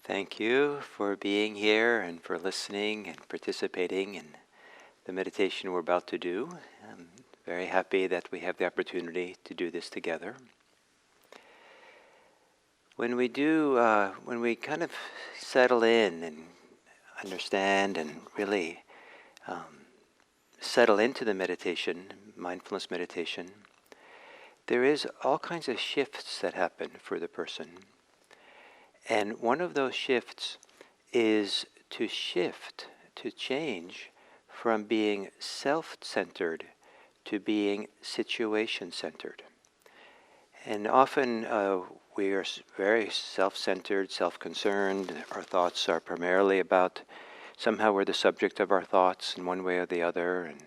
Thank you for being here and for listening and participating in the meditation we're about to do. I'm very happy that we have the opportunity to do this together. When we kind of settle in and understand and really settle into the meditation, mindfulness meditation, there is all kinds of shifts that happen for the person. And one of those shifts is to change from being self-centered to being situation-centered. And often we are very self-centered, self-concerned. Our thoughts are primarily about somehow we're the subject of our thoughts in one way or the other. And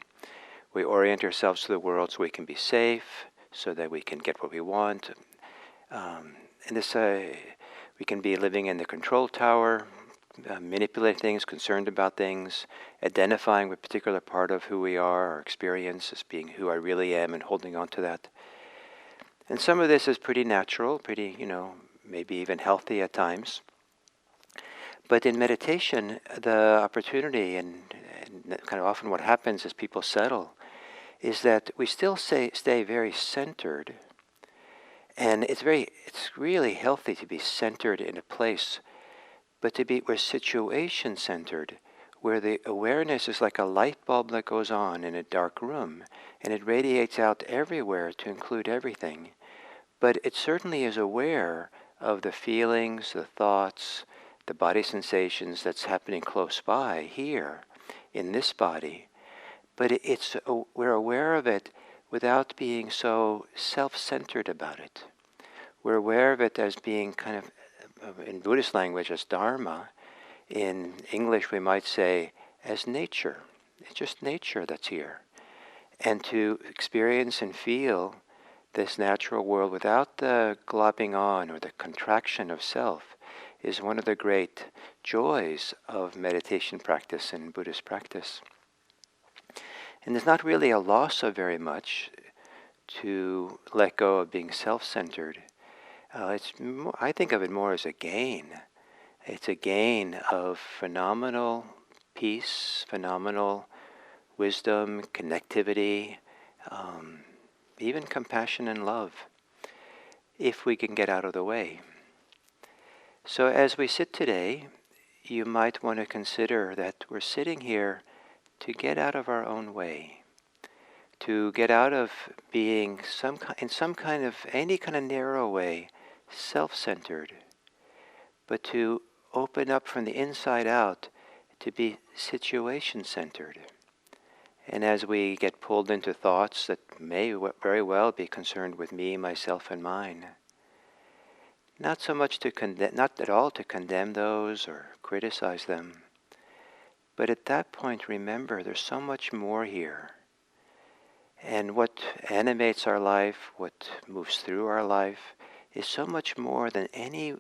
we orient ourselves to the world so we can be safe, so that we can get what we want. We can be living in the control tower, manipulating things, concerned about things, identifying with a particular part of who we are, our experience as being who I really am and holding on to that. And some of this is pretty natural, pretty, maybe even healthy at times. But in meditation, the opportunity and kind of often what happens as people settle is that we still stay very centered. And it's really healthy to be centered in a place, but we're situation-centered, where the awareness is like a light bulb that goes on in a dark room, and it radiates out everywhere to include everything. But it certainly is aware of the feelings, the thoughts, the body sensations that's happening close by here, in this body. But we're aware of it without being so self-centered about it. We're aware of it as being kind of, in Buddhist language, as dharma. In English we might say as nature. It's just nature that's here. And to experience and feel this natural world without the globbing on or the contraction of self is one of the great joys of meditation practice and Buddhist practice. And there's not really a loss of very much to let go of being self-centered. I think of it more as a gain. It's a gain of phenomenal peace, phenomenal wisdom, connectivity, even compassion and love, if we can get out of the way. So as we sit today, you might want to consider that we're sitting here to get out of our own way, to get out of being any kind of narrow way, self-centered, but to open up from the inside out to be situation-centered. And as we get pulled into thoughts that may very well be concerned with me, myself, and mine, not at all to condemn those or criticize them, but at that point remember there's so much more here. And what animates our life, what moves through our life, is so much more than any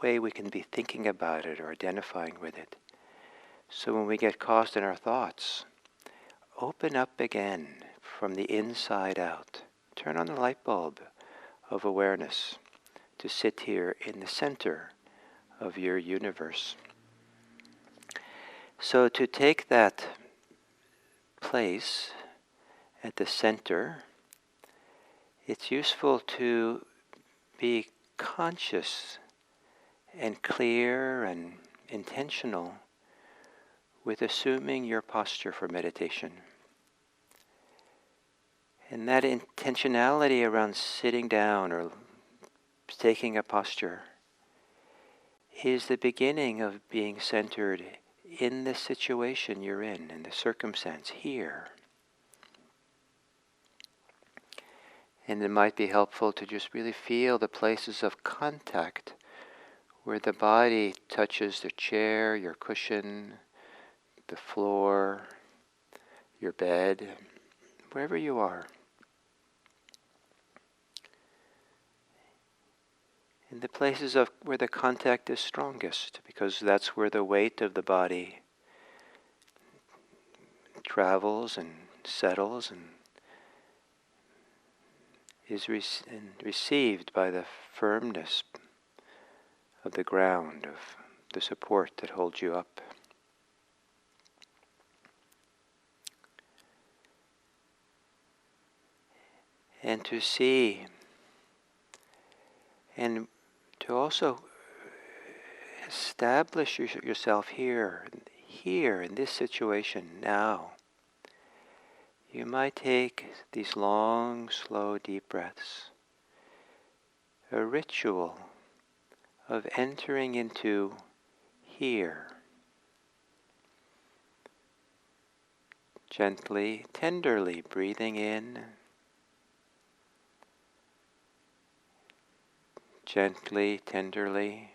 way we can be thinking about it or identifying with it. So when we get caught in our thoughts, open up again from the inside out. Turn on the light bulb of awareness to sit here in the center of your universe. So to take that place at the center, it's useful to be conscious and clear and intentional with assuming your posture for meditation. And that intentionality around sitting down or taking a posture is the beginning of being centered in the situation you're in the circumstance here. And it might be helpful to just really feel the places of contact where the body touches the chair, your cushion, the floor, your bed, wherever you are. And the places of where the contact is strongest, because that's where the weight of the body travels and settles and is received by the firmness of the ground, of the support that holds you up. And to see, and to also establish yourself here in this situation now. You might take these long, slow, deep breaths, a ritual of entering into here, gently, tenderly breathing in, gently, tenderly,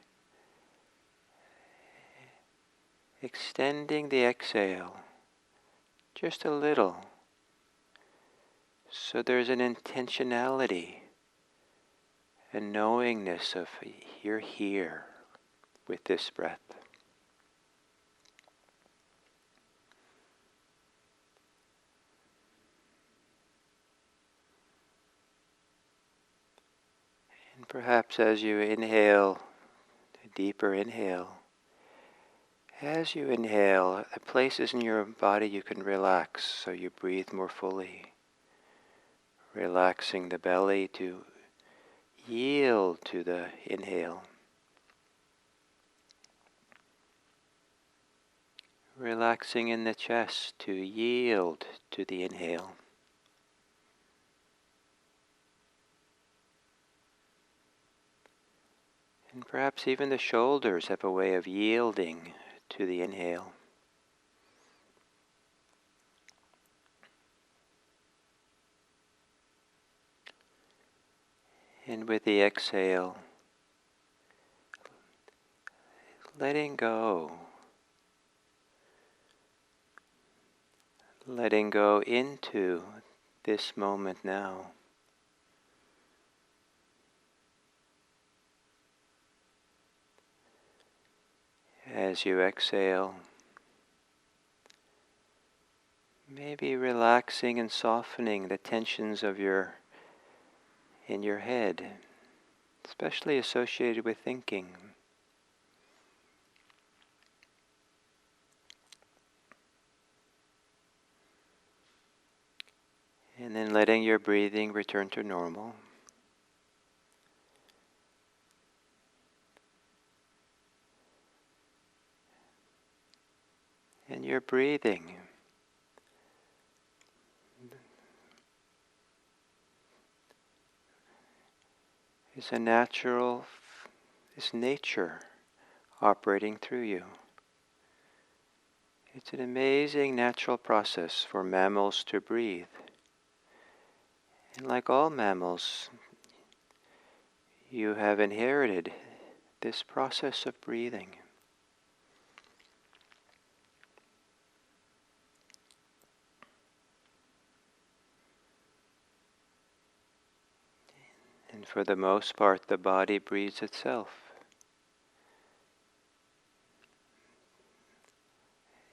extending the exhale just a little, so there's an intentionality, a knowingness of you're here with this breath. And perhaps as you inhale, a deeper inhale, as you inhale, the places in your body you can relax so you breathe more fully. Relaxing the belly to yield to the inhale. Relaxing in the chest to yield to the inhale. And perhaps even the shoulders have a way of yielding to the inhale. And with the exhale, letting go. Letting go into this moment now. As you exhale, maybe relaxing and softening the tensions of in your head, especially associated with thinking. And then letting your breathing return to normal. And your breathing is is nature operating through you. It's an amazing natural process for mammals to breathe. And like all mammals, you have inherited this process of breathing. And for the most part, the body breathes itself.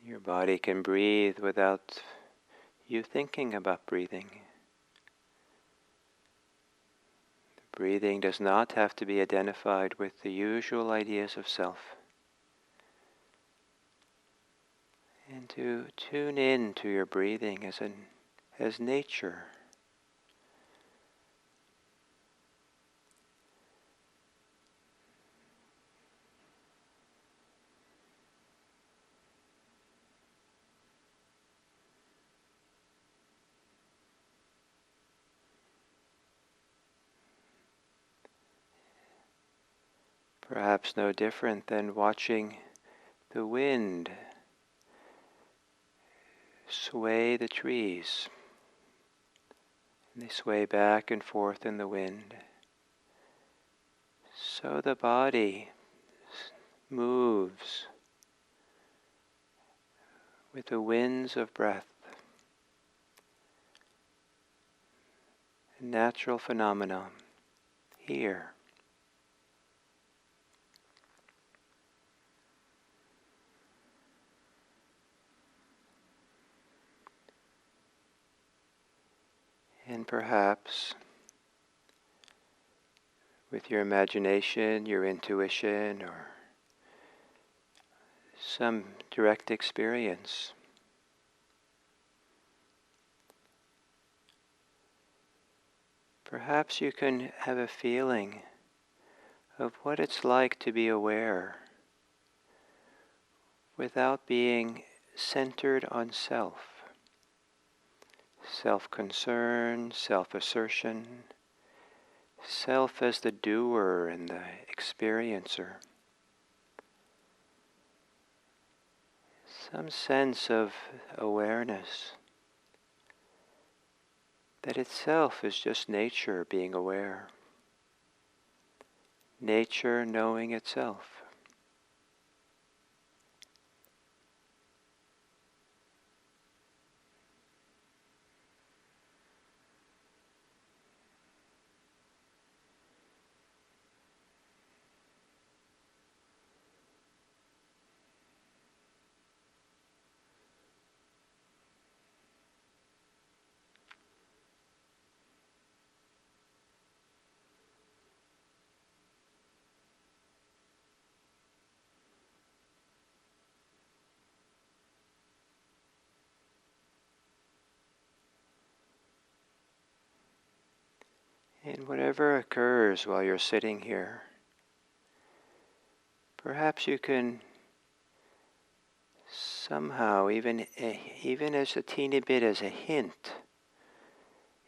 Your body can breathe without you thinking about breathing. Breathing does not have to be identified with the usual ideas of self. And to tune in to your breathing as nature. Perhaps no different than watching the wind sway the trees. And they sway back and forth in the wind. So the body moves with the winds of breath. A natural phenomenon here. And perhaps with your imagination, your intuition, or some direct experience. Perhaps you can have a feeling of what it's like to be aware without being centered on self. Self-concern, self-assertion, self as the doer and the experiencer. Some sense of awareness that itself is just nature being aware. Nature knowing itself. And whatever occurs while you're sitting here, perhaps you can somehow, even as a teeny bit as a hint,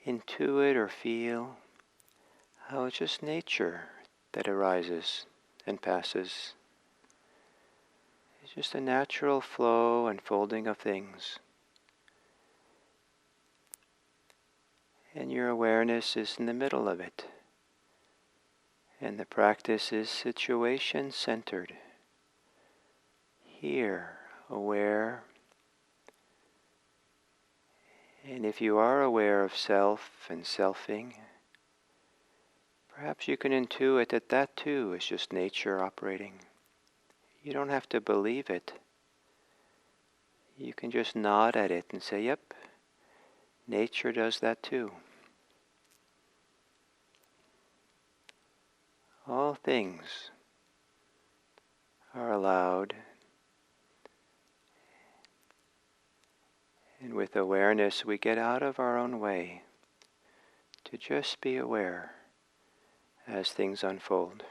intuit or feel how it's just nature that arises and passes. It's just a natural flow and folding of things. And your awareness is in the middle of it. And the practice is situation-centered. Here, aware. And if you are aware of self and selfing, perhaps you can intuit that that too is just nature operating. You don't have to believe it. You can just nod at it and say, yep, nature does that too. All things are allowed, and with awareness we get out of our own way to just be aware as things unfold.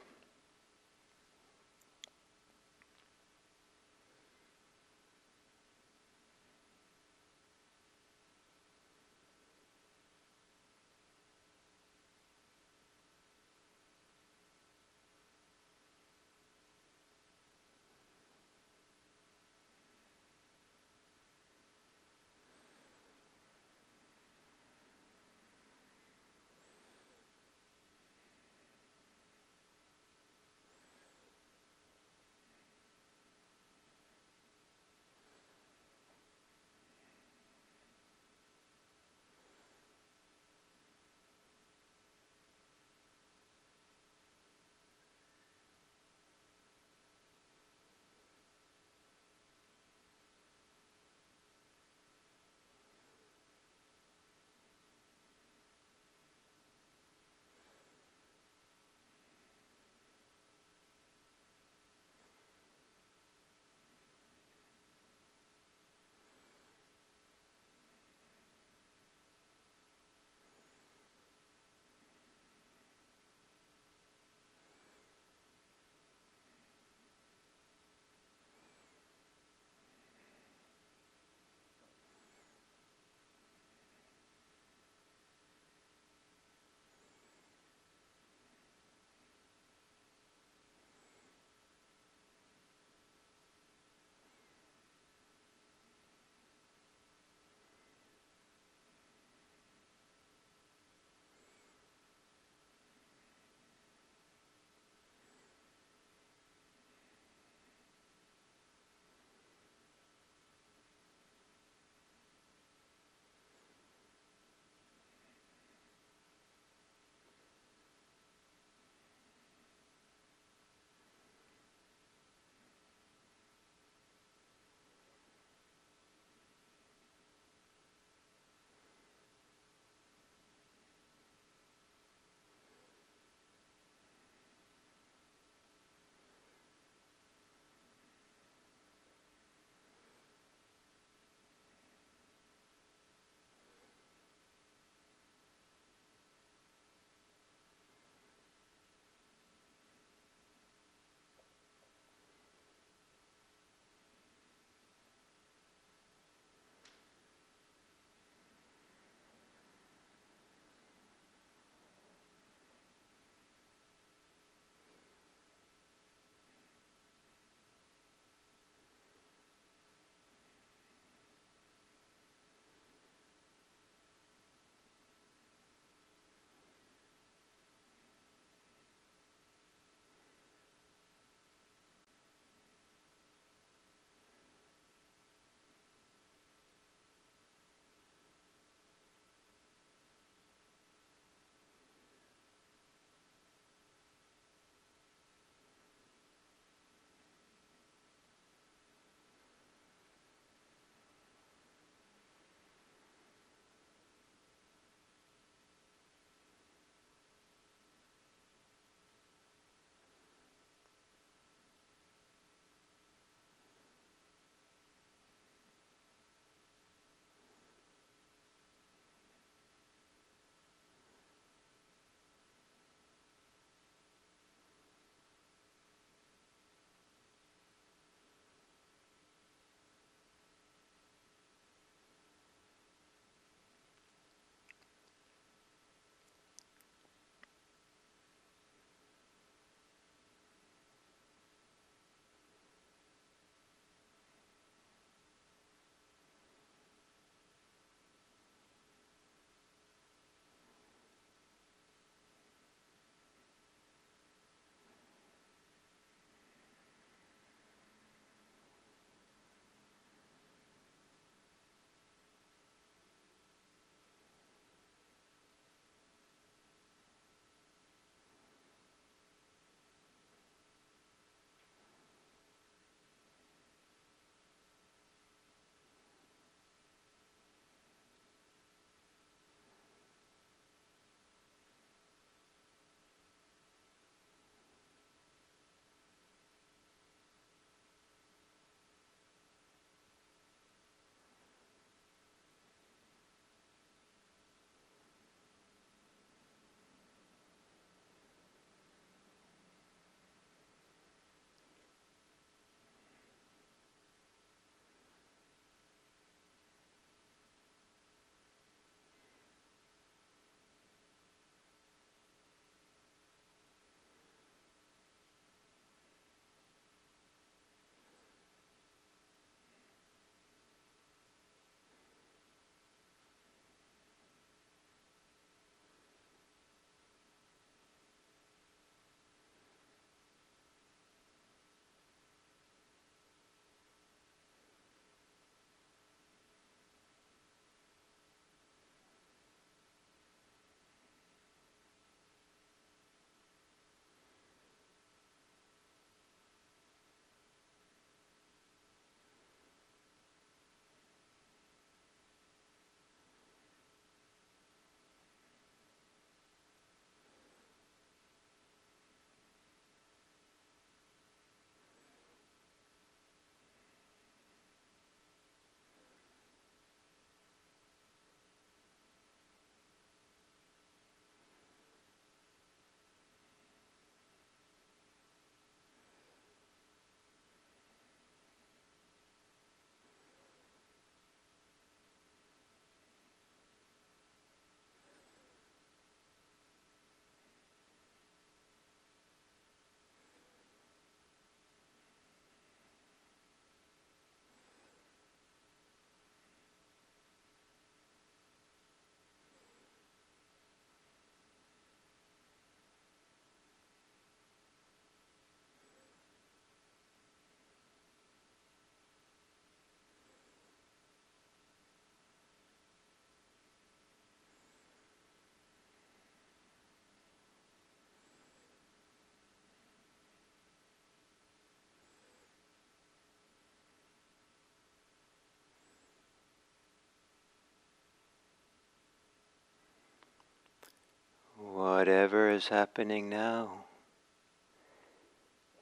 whatever is happening now,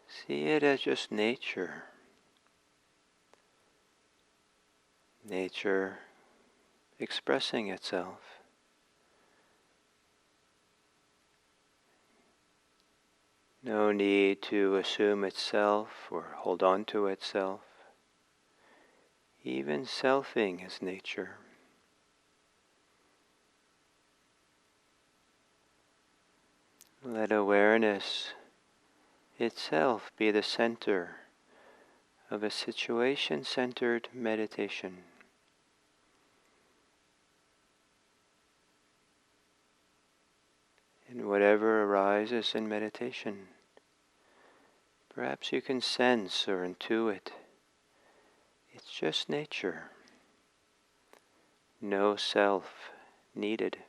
see it as just nature. Nature expressing itself. No need to assume itself or hold on to itself. Even selfing is nature. Let awareness itself be the center of a situation-centered meditation. And whatever arises in meditation, perhaps you can sense or intuit. It's just nature. No self needed.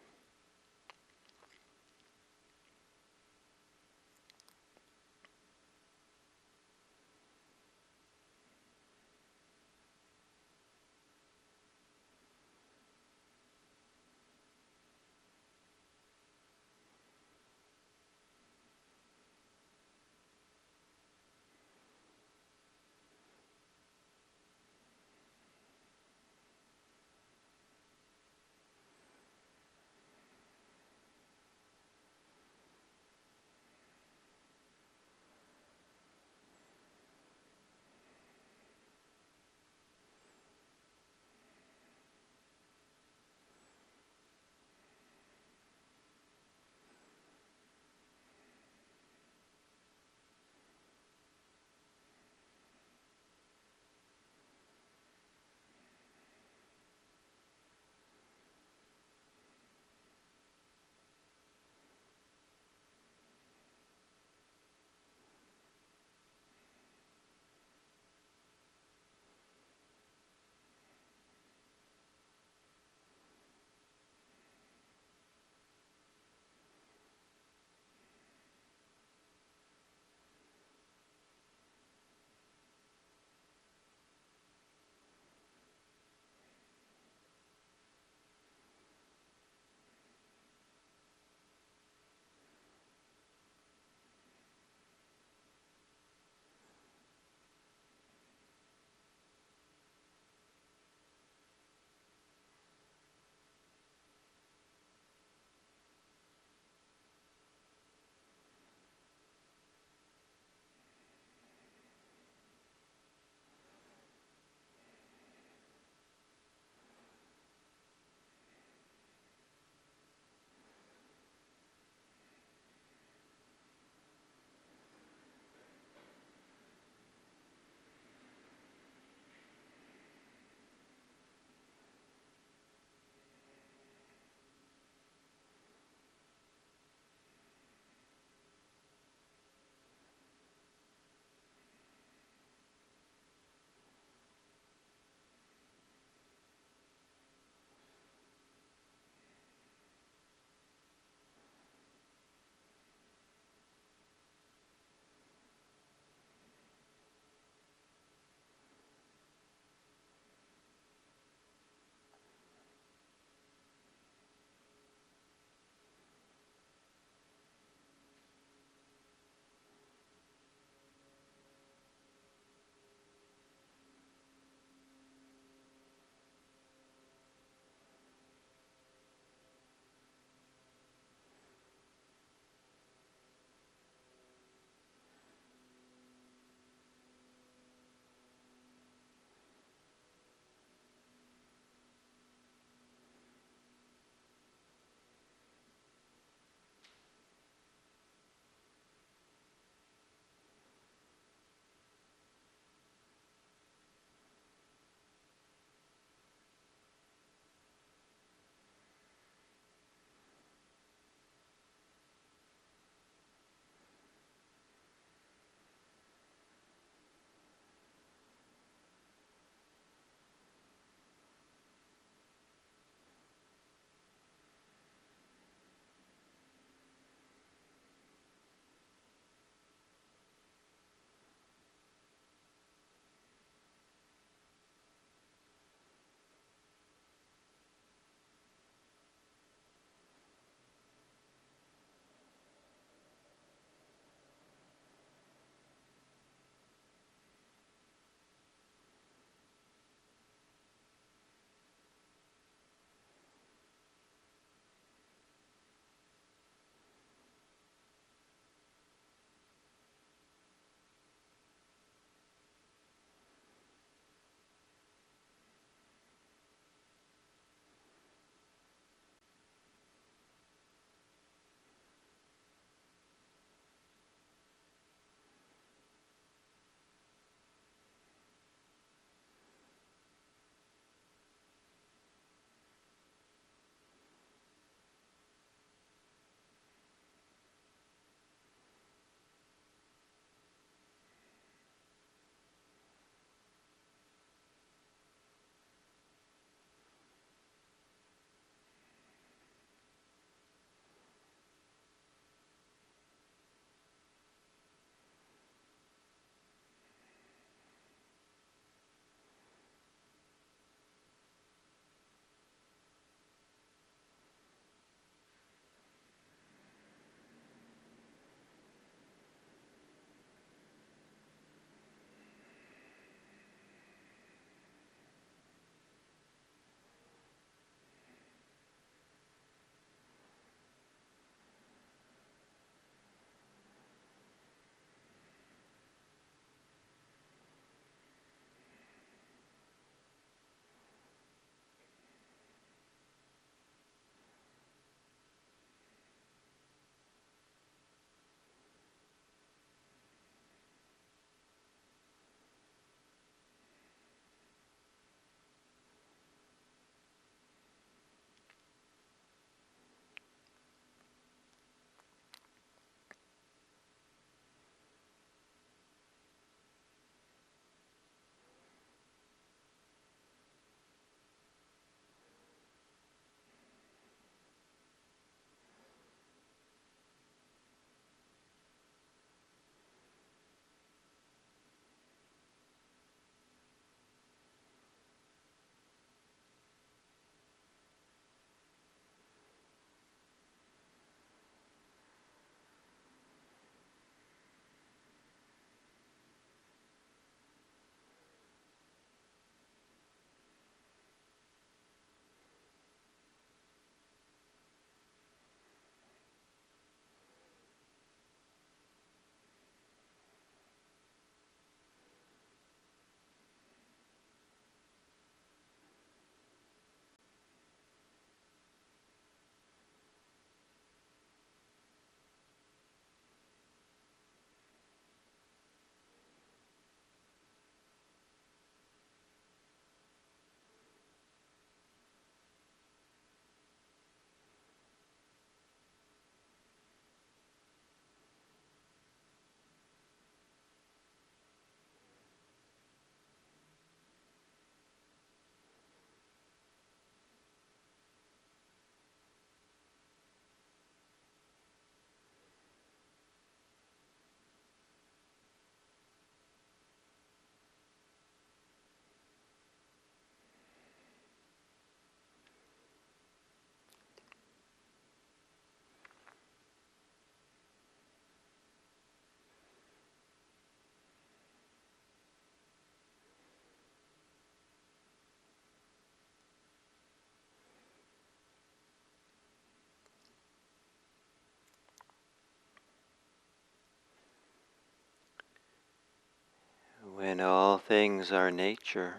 and all things are nature.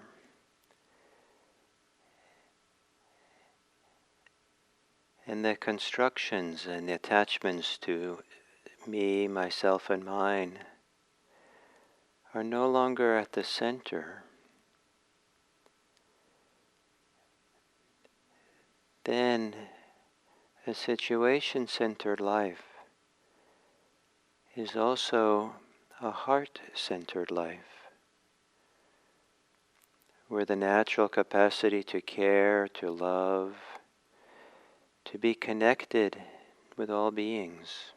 And the constructions and the attachments to me, myself, and mine are no longer at the center. Then a situation-centered life is also a heart-centered life, where the natural capacity to care, to love, to be connected with all beings,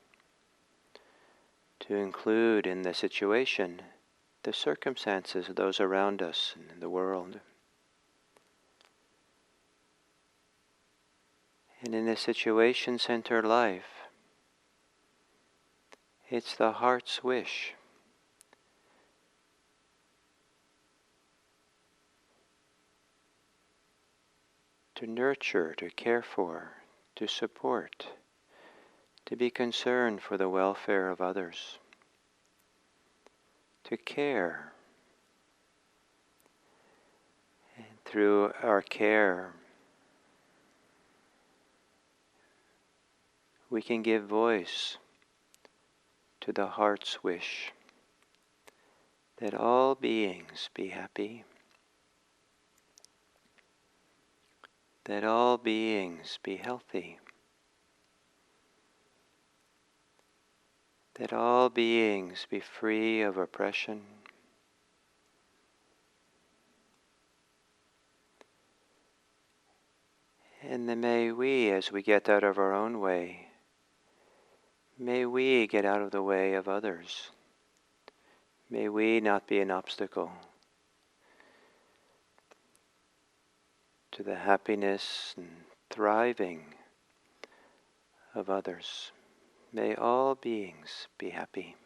to include in the situation the circumstances of those around us and in the world. And in a situation-centered life, it's the heart's wish to nurture, to care for, to support, to be concerned for the welfare of others, to care. And through our care, we can give voice to the heart's wish that all beings be happy, that all beings be healthy, that all beings be free of oppression, and then may we, as we get out of our own way, may we get out of the way of others. May we not be an obstacle to the happiness and thriving of others. May all beings be happy.